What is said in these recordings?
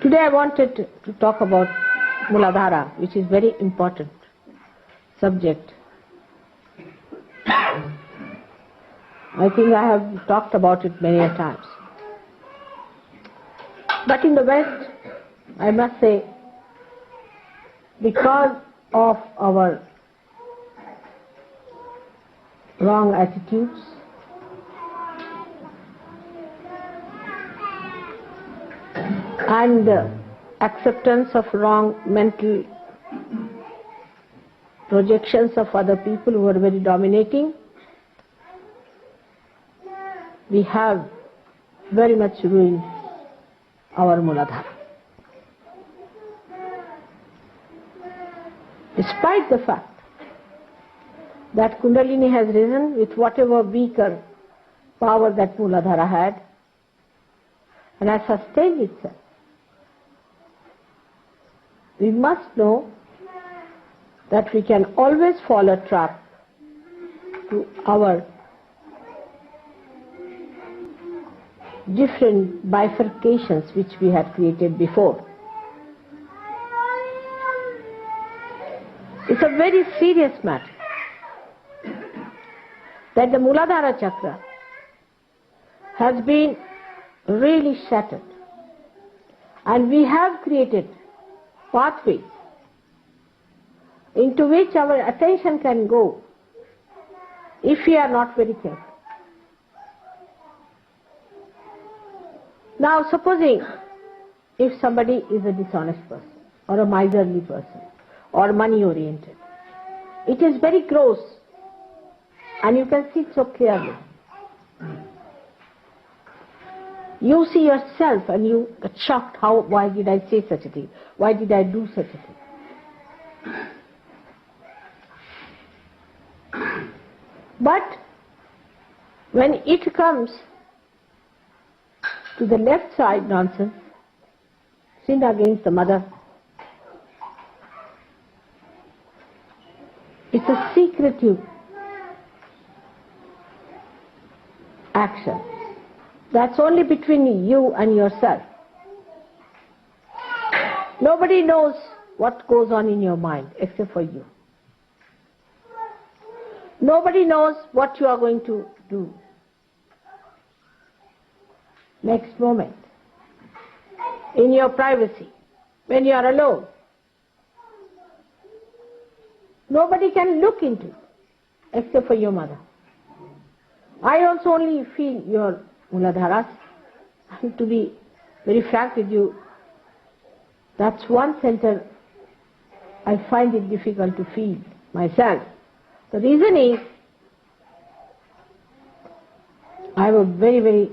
Today I wanted to talk about Muladhara, which is very important subject. I think I have talked about it many times. But in the West, I must say, because of our wrong attitudes, and acceptance of wrong mental projections of other people who are very dominating, we have very much ruined our Muladhara. Despite the fact that Kundalini has risen with whatever weaker power that Muladhara had and has sustained itself, we must know that we can always fall a trap to our different bifurcations which we had created before. It's a very serious matter that the Muladhara chakra has been really shattered, and we have created pathways into which our attention can go if we are not very careful. Now supposing if somebody is a dishonest person or a miserly person or money oriented, it is very gross and you can see it so clearly. You see yourself and you get shocked, why did I say such a thing? Why did I do such a thing? But when it comes to the left side nonsense, sin against the mother, it's a secretive action. That's only between you and yourself. Nobody knows what goes on in your mind except for you. Nobody knows what you are going to do next moment, in your privacy, when you are alone. Nobody can look into it except for your mother. I also only feel your Muladharas, and to be very frank with you, that's one center I find it difficult to feel myself. The reason is, I have a very, very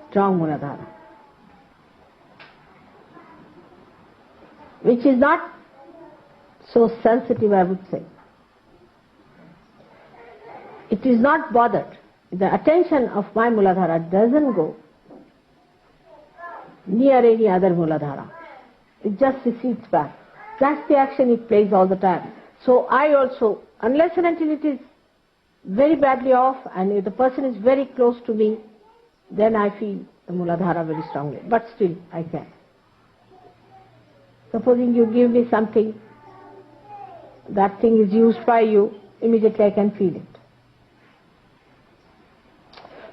strong Muladhara, which is not so sensitive, I would say. It is not bothered. The attention of my Muladhara doesn't go near any other Muladhara. It just recedes back. That's the action it plays all the time. So I also, unless and until it is very badly off and if the person is very close to me, then I feel the Muladhara very strongly. But still I can. Supposing you give me something, that thing is used by you, immediately I can feel it.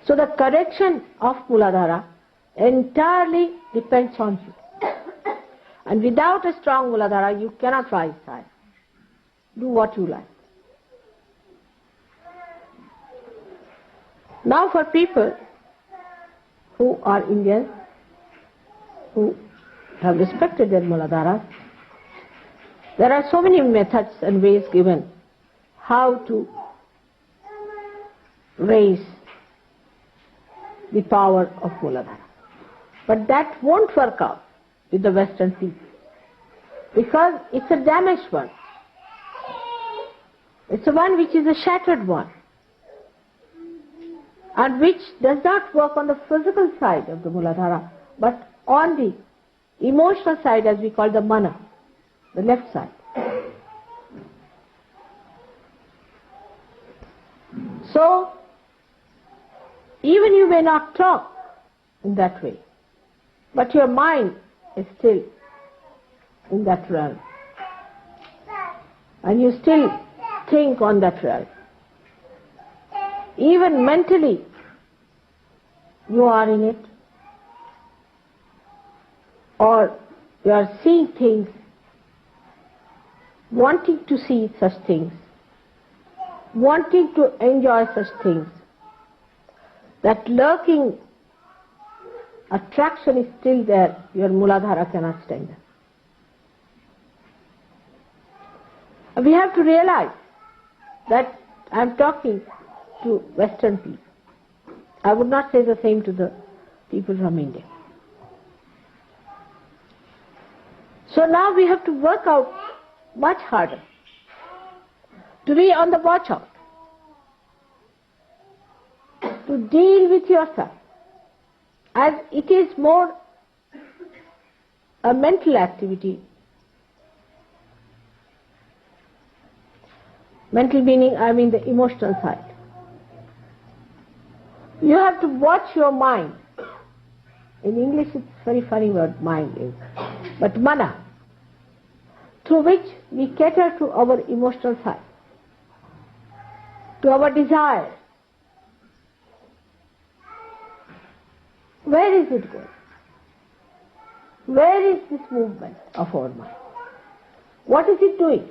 So the correction of Muladhara entirely depends on you. And without a strong Muladhara, you cannot rise high. Do what you like. Now for people who are Indians, who have respected their Muladharas, there are so many methods and ways given how to raise the power of Muladhara. But that won't work out with the Western people, because it's a damaged one. It's a one which is a shattered one, and which does not work on the physical side of the Muladhara, but on the emotional side, as we call the mana, the left side. So, even you may not talk in that way, but your mind is still in that realm. And you still think on that realm. Even mentally, you are in it. Or you are seeing things, wanting to see such things, wanting to enjoy such things. That lurking attraction is still there. Your Muladhara cannot stand it. We have to realize that I am talking to Western people. I would not say the same to the people from India. So now we have to work out much harder to be on the watch out, to deal with yourself, as it is more a mental activity. Mental meaning, I mean the emotional side. You have to watch your mind. In English it's a very funny word, mind is. But mana, through which we cater to our emotional side, to our desires. Where is it going? Where is this movement of our mind? What is it doing?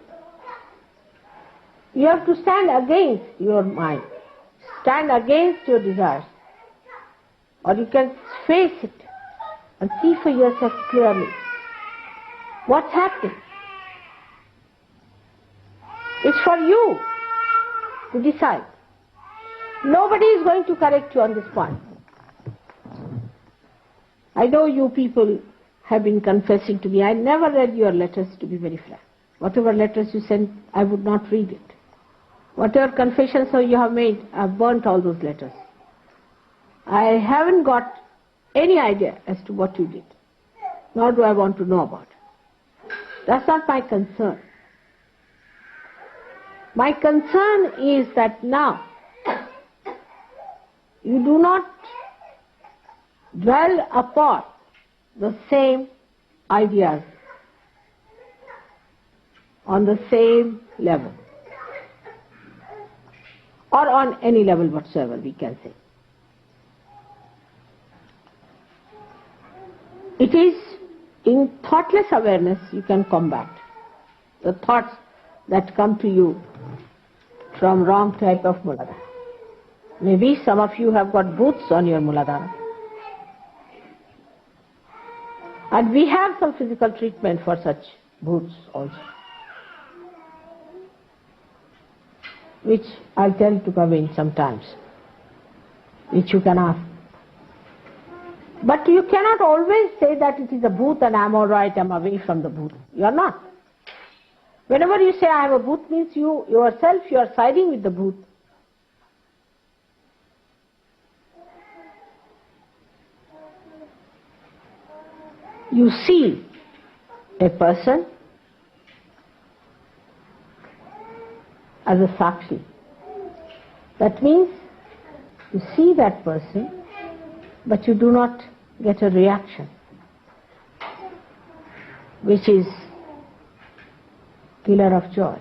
You have to stand against your mind, stand against your desires, or you can face it and see for yourself clearly what's happening. It's for you to decide. Nobody is going to correct you on this point. I know you people have been confessing to me. I never read your letters, to be very frank. Whatever letters you sent, I would not read it. Whatever confessions you have made, I have burnt all those letters. I haven't got any idea as to what you did, nor do I want to know about it. That's not my concern. My concern is that now you do not dwell upon the same ideas on the same level, or on any level whatsoever, we can say. It is in thoughtless awareness you can combat the thoughts that come to you from wrong type of Muladhara. Maybe some of you have got booths on your Muladhara. And we have some physical treatment for such booths also, which I'll tell you to come in sometimes, which you can ask. But you cannot always say that it is a booth and I'm all right, I'm away from the booth. You are not. Whenever you say I have a booth, means you yourself, you are siding with the booth. You see a person as a sakshi. That means you see that person, but you do not get a reaction, which is killer of joy.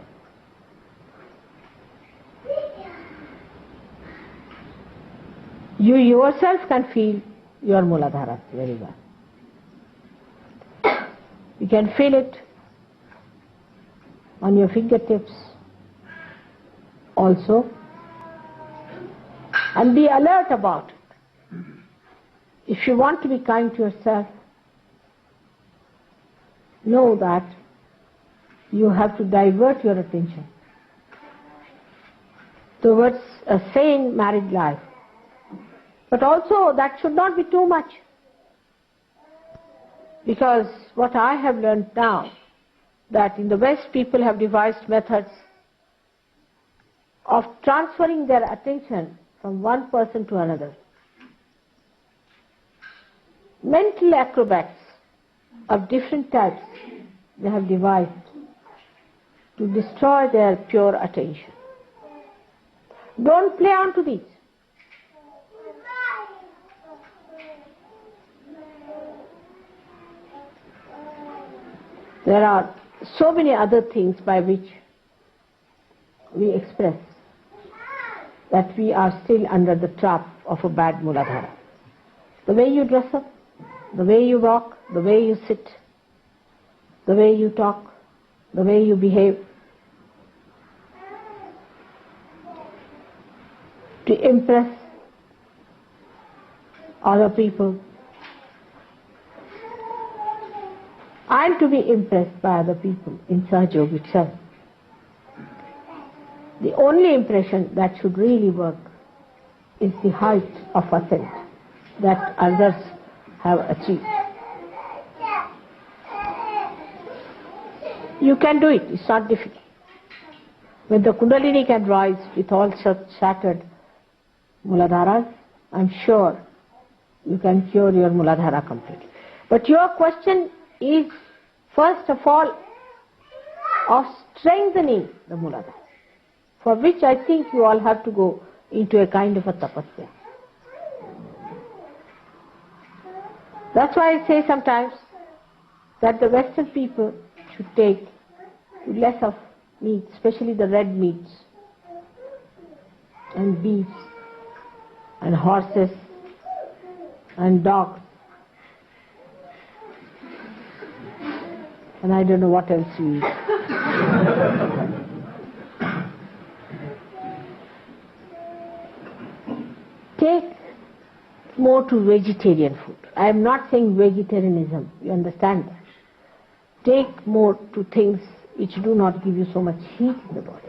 You yourself can feel your Muladhara very well. You can feel it on your fingertips also, and be alert about it. If you want to be kind to yourself, know that you have to divert your attention towards a sane married life. But also that should not be too much. Because what I have learned now, that in the West people have devised methods of transferring their attention from one person to another. Mental acrobats of different types they have devised to destroy their pure attention. Don't play on to these. There are so many other things by which we express that we are still under the trap of a bad Muladhara. The way you dress up, the way you walk, the way you sit, the way you talk, the way you behave, to impress other people and to be impressed by other people in Sahaja itself. The only impression that should really work is the height of ascent that others have achieved. You can do it, it's not difficult. When the Kundalini can rise with all such shattered Muladharas, I'm sure you can cure your Muladhara completely. But your question is, first of all, of strengthening the Muladhara, for which I think you all have to go into a kind of a tapasya. That's why I say sometimes that the Western people should take less of meat, especially the red meats, and beefs, and horses, and dogs, and I don't know what else you eat. Take more to vegetarian food. I am not saying vegetarianism, you understand that. Take more to things which do not give you so much heat in the body.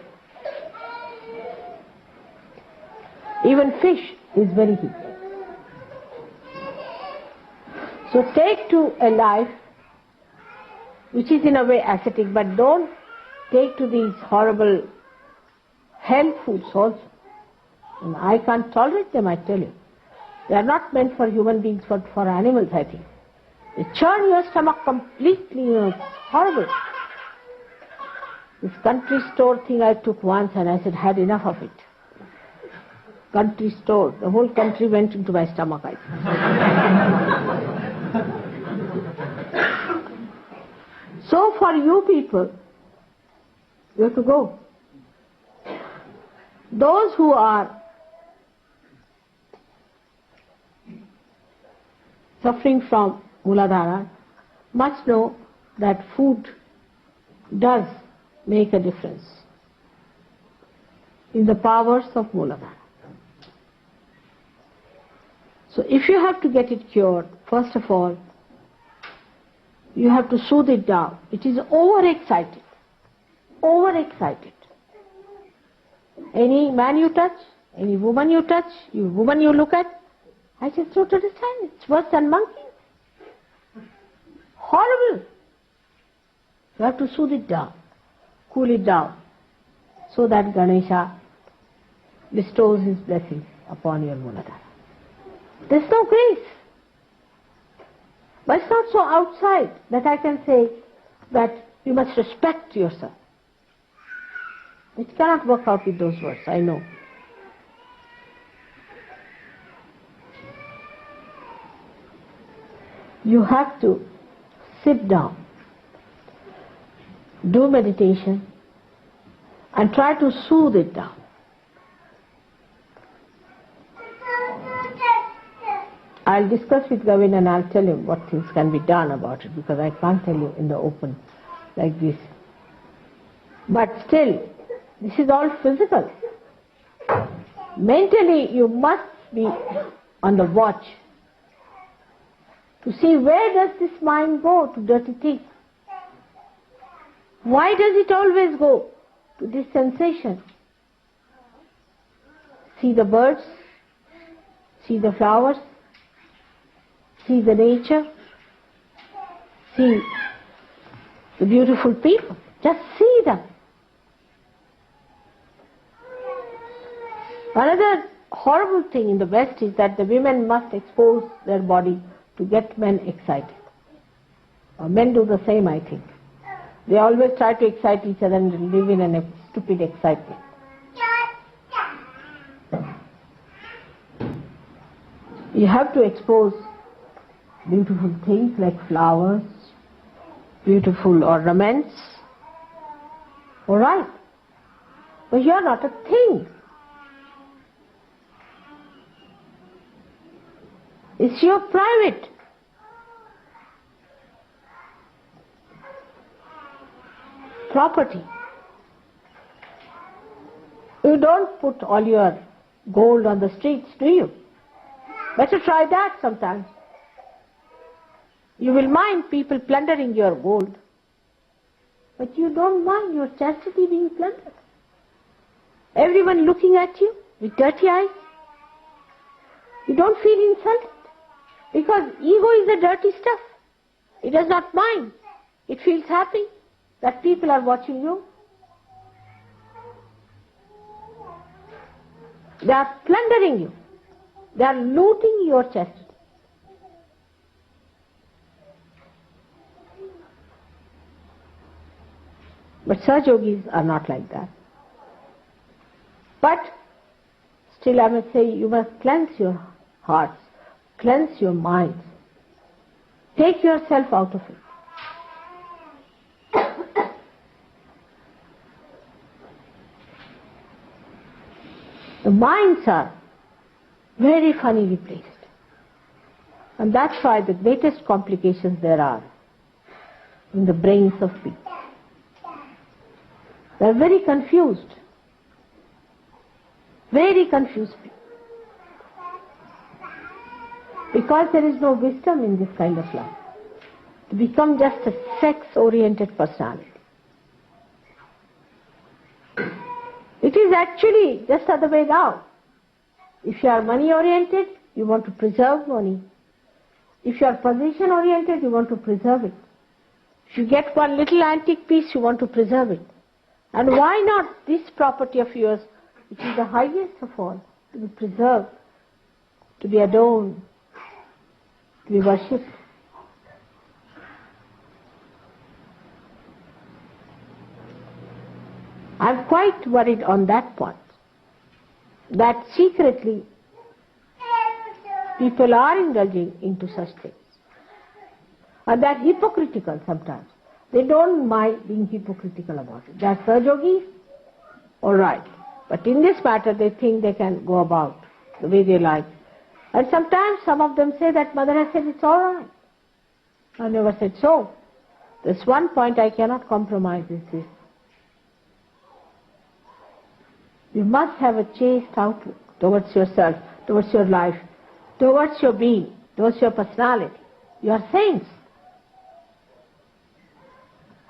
Even fish is very heaty. So take to a life which is in a way ascetic, but don't take to these horrible hell foods also. And I can't tolerate them, I tell you. They are not meant for human beings, but for animals, I think. They churn your stomach completely, it's horrible. This country store thing I took once and I said, had enough of it. Country store, the whole country went into my stomach, I think. So for you people, you have to go. Those who are suffering from Muladhara must know that food does make a difference in the powers of Muladhara. So if you have to get it cured, first of all, you have to soothe it down. It is overexcited. Overexcited. Any man you touch, any woman you touch, woman you look at, I just don't understand. It's worse than monkeys. Horrible. You have to soothe it down, cool it down, so that Ganesha bestows his blessings upon your Muladhara. There's no grace. But it's not so outside that I can say that you must respect yourself. It cannot work out with those words, I know. You have to sit down, do meditation, and try to soothe it down. I'll discuss with Gavin and I'll tell him what things can be done about it, because I can't tell you in the open like this. But still, this is all physical. Mentally, you must be on the watch to see where does this mind go to dirty things. Why does it always go to this sensation? See the birds, see the flowers, see the nature, see the beautiful people. Just see them. Another horrible thing in the West is that the women must expose their body to get men excited. Men do the same, I think. They always try to excite each other and live in a stupid excitement. You have to expose beautiful things like flowers, beautiful ornaments. All right. But you are not a thing. It's your private. Property. You don't put all your gold on the streets, do you? Better try that sometimes. You will mind people plundering your gold, but you don't mind your chastity being plundered. Everyone looking at you with dirty eyes. You don't feel insulted, because ego is the dirty stuff. It does not mind. It feels happy that people are watching you. They are plundering you. They are looting your chastity. But Saj Yogis are not like that. But still I must say, you must cleanse your hearts, cleanse your minds. Take yourself out of it. The minds are very funnily placed. And that's why the greatest complications there are in the brains of people. They are very confused. Very confused people. Because there is no wisdom in this kind of life. To become just a sex-oriented personality. It is actually just the other way down. If you are money-oriented, you want to preserve money. If you are position-oriented, you want to preserve it. If you get one little antique piece, you want to preserve it. And why not this property of yours, which is the highest of all, to be preserved, to be adorned, to be worshipped? I'm quite worried on that point, that secretly people are indulging into such things. And they're hypocritical sometimes. They don't mind being hypocritical about it. They're Saj Yogis, all right. But in this matter, they think they can go about the way they like. And sometimes some of them say that Mother has said it's all right. I never said so. There's one point I cannot compromise is this. You must have a chaste outlook towards yourself, towards your life, towards your being, towards your personality. You are saints.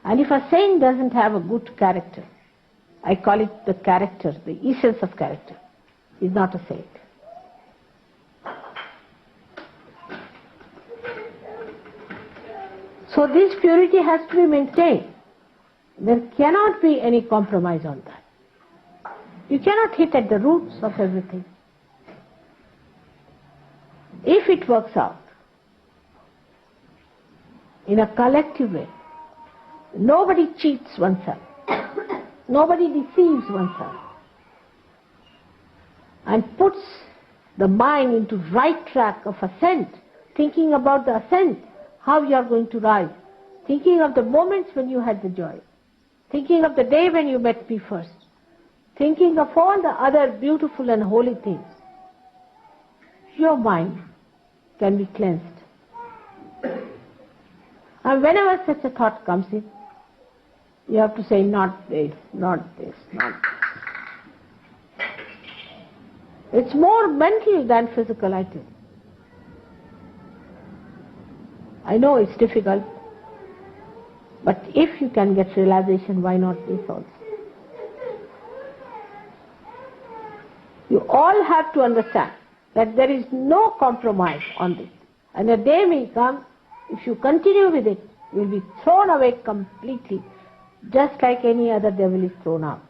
And if a saint doesn't have a good character, I call it the character, the essence of character, is not a saint. So this purity has to be maintained. There cannot be any compromise on that. You cannot hit at the roots of everything. If it works out in a collective way, nobody cheats oneself, nobody deceives oneself, and puts the mind into right track of ascent, thinking about the ascent, how you are going to rise, thinking of the moments when you had the joy, thinking of the day when you met me first, thinking of all the other beautiful and holy things. Your mind can be cleansed. And whenever such a thought comes in, you have to say, not this, not this, not this. It's more mental than physical, I think. I know it's difficult, but if you can get realization, why not this also? You all have to understand that there is no compromise on this. And a day may come, if you continue with it, you will be thrown away completely, just like any other devil is thrown out.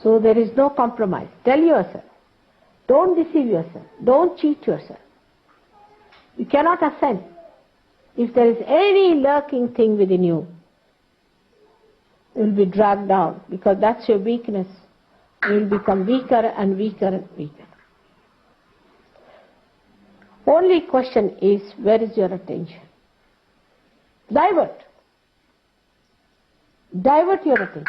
So there is no compromise. Tell yourself. Don't deceive yourself. Don't cheat yourself. You cannot ascend. If there is any lurking thing within you, you will be dragged down, because that's your weakness. You will become weaker and weaker and weaker. Only question is, where is your attention? Divert. Divert your attention.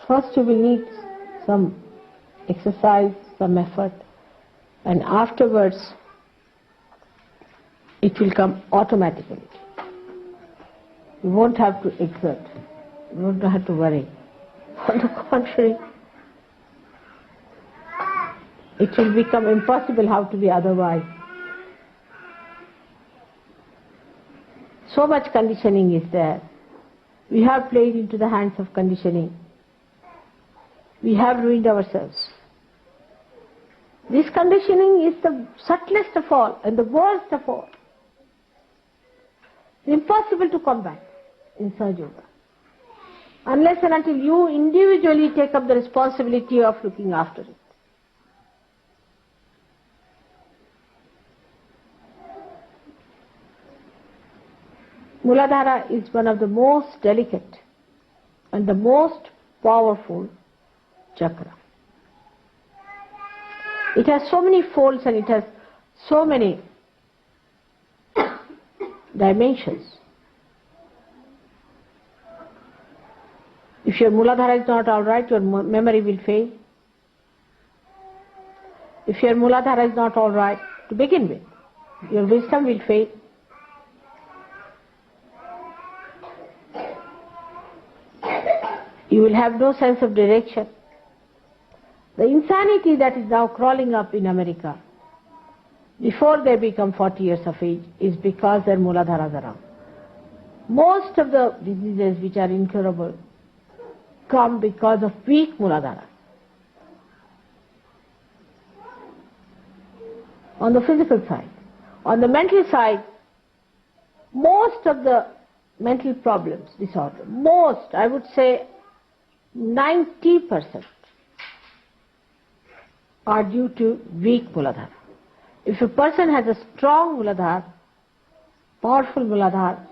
First you will need some exercise, some effort, and afterwards it will come automatically. You won't have to exert. You won't have to worry. On the contrary, it will become impossible how to be otherwise. So much conditioning is there. We have played into the hands of conditioning. We have ruined ourselves. This conditioning is the subtlest of all and the worst of all. Impossible to combat in Sahaja Yoga, unless and until you individually take up the responsibility of looking after it. Muladhara is one of the most delicate and the most powerful chakra. It has so many folds and it has so many dimensions. If your Muladhara is not all right, your memory will fail. If your Muladhara is not all right to begin with, your wisdom will fail. You will have no sense of direction. The insanity that is now crawling up in America before they become 40 years of age is because their Muladharas are around. Most of the diseases which are incurable come because of weak Muladharas. On the physical side. On the mental side, most of the mental problems, disorder, most, I would say 90% are due to weak Muladhara. If a person has a strong Muladhara, powerful Muladhara,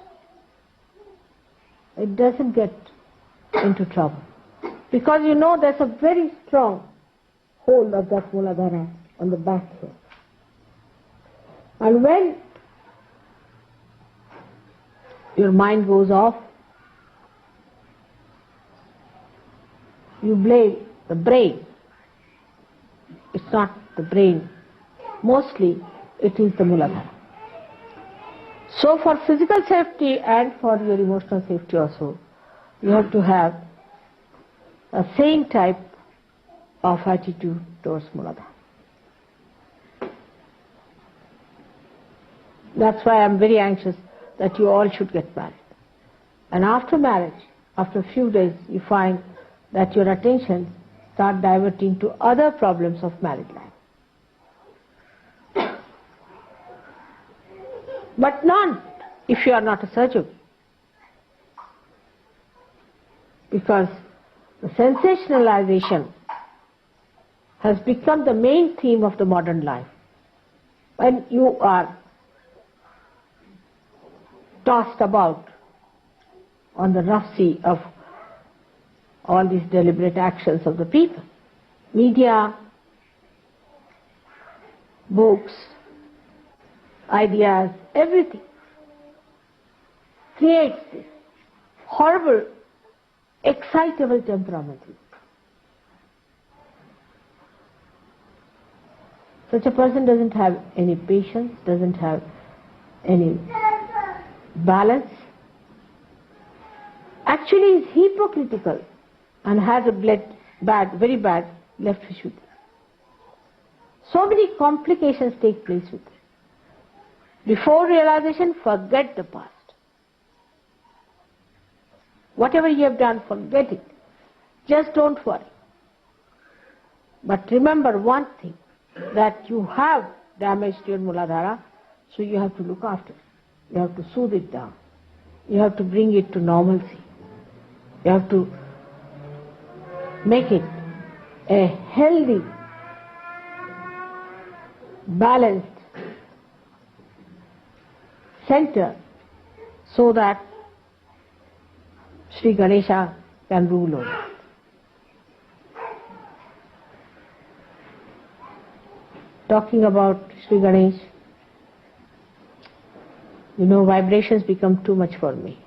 it doesn't get into trouble. Because you know there's a very strong hold of that Muladhara on the back here. And when your mind goes off, you blame the brain. It's not the brain. Mostly it is the Muladhara. So for physical safety and for your emotional safety also, you have to have a same type of attitude towards Muladhara. That's why I'm very anxious that you all should get married. And after marriage, after a few days, you find that your attention start diverting to other problems of married life. But not if you are not a surgeon. Because the sensationalization has become the main theme of the modern life. When you are tossed about on the rough sea of all these deliberate actions of the people. Media, books, ideas, everything creates this horrible, excitable temperament. Such a person doesn't have any patience, doesn't have any balance, actually is hypocritical and has a very bad left Vishuddhi. So many complications take place with it. Before realization, forget the past. Whatever you have done, forget it. Just don't worry. But remember one thing, that you have damaged your Muladhara, so you have to look after it. You have to soothe it down. You have to bring it to normalcy. You have to make it a healthy, balanced center so that Sri Ganesha can rule over it. talking about Sri Ganesh, vibrations become too much for me.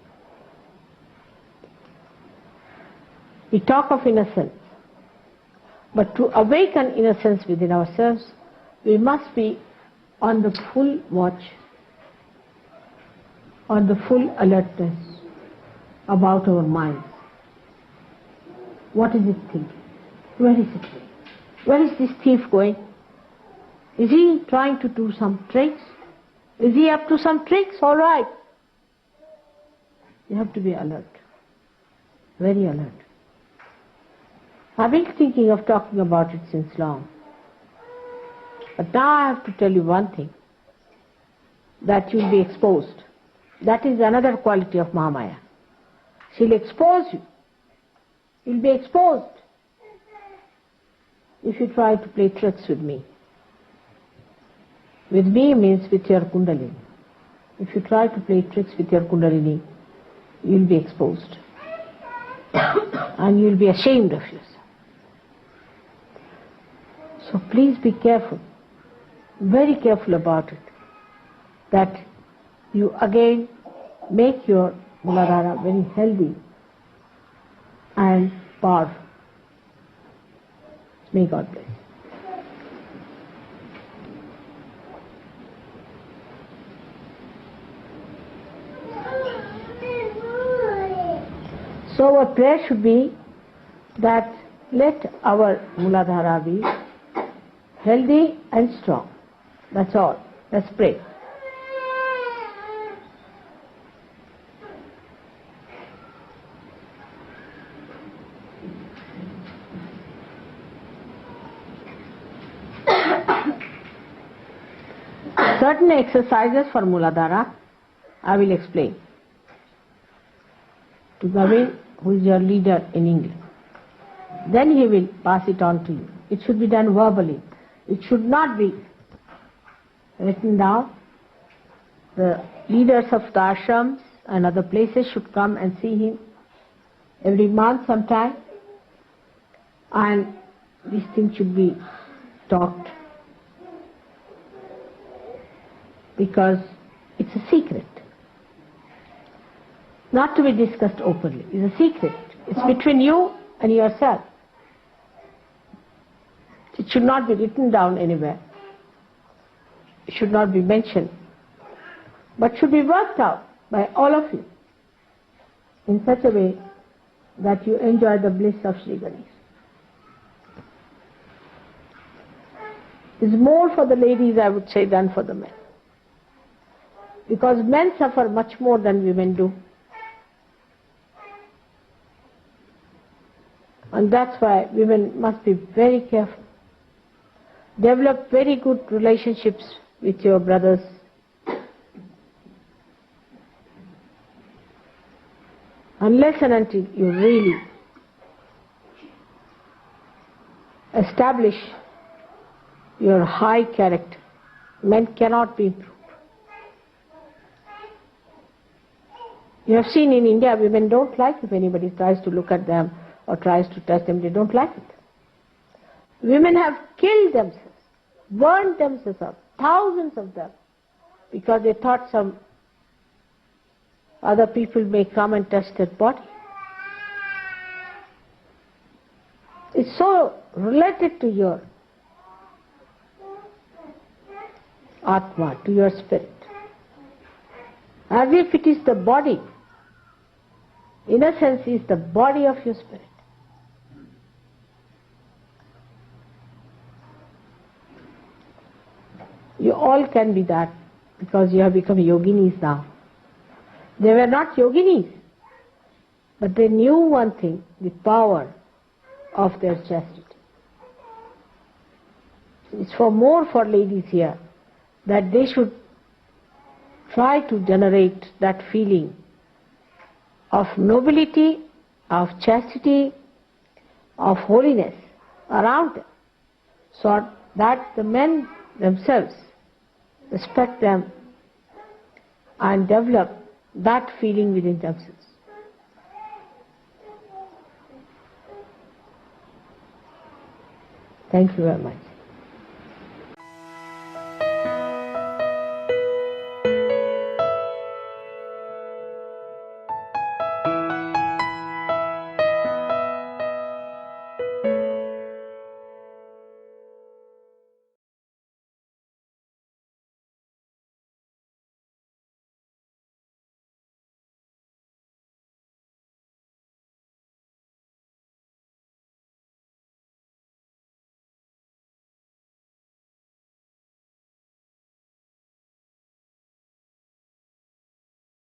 We talk of innocence, but to awaken innocence within ourselves, we must be on the full watch, on the full alertness about our minds. What is it thinking? Where is it going? Where is this thief going? Is he trying to do some tricks? Is he up to some tricks? All right. You have to be alert, very alert. I've been thinking of talking about it since long. But now I have to tell you one thing, that you'll be exposed. That is another quality of Mahamaya. She'll expose you. You'll be exposed if you try to play tricks with me. With me means with your Kundalini. If you try to play tricks with your Kundalini, you'll be exposed. And you'll be ashamed of yourself. So please be careful, very careful about it, that you again make your Muladhara very healthy and powerful. May God bless. So our prayer should be that let our Muladhara be healthy and strong. That's all. Let's pray. Certain exercises for Muladhara I will explain to Gavin, who is your leader in England. Then he will pass it on to you. It should be done verbally. It should not be written down. The leaders of the ashrams and other places should come and see him every month sometime, and these things should be talked, because it's a secret, not to be discussed openly. It's a secret. It's between you and yourself. It should not be written down anywhere. It should not be mentioned, but should be worked out by all of you in such a way that you enjoy the bliss of Shri Ganesh. It's more for the ladies, I would say, than for the men, because men suffer much more than women do. And that's why women must be very careful. Develop very good relationships with your brothers. Unless and until you really establish your high character, men cannot be improved. You have seen in India, women don't like if anybody tries to look at them or tries to touch them. They don't like it. Women have killed themselves, burned themselves up, thousands of them, because they thought some other people may come and touch their body. It's so related to your Atma, to your spirit, as if it is the body. Innocence is the body of your spirit. You all can be that, because you have become yoginis now. They were not yoginis, but they knew one thing, the power of their chastity. It's more for ladies here, that they should try to generate that feeling of nobility, of chastity, of holiness around them, so that the men themselves respect them and develop that feeling within themselves. Thank you very much.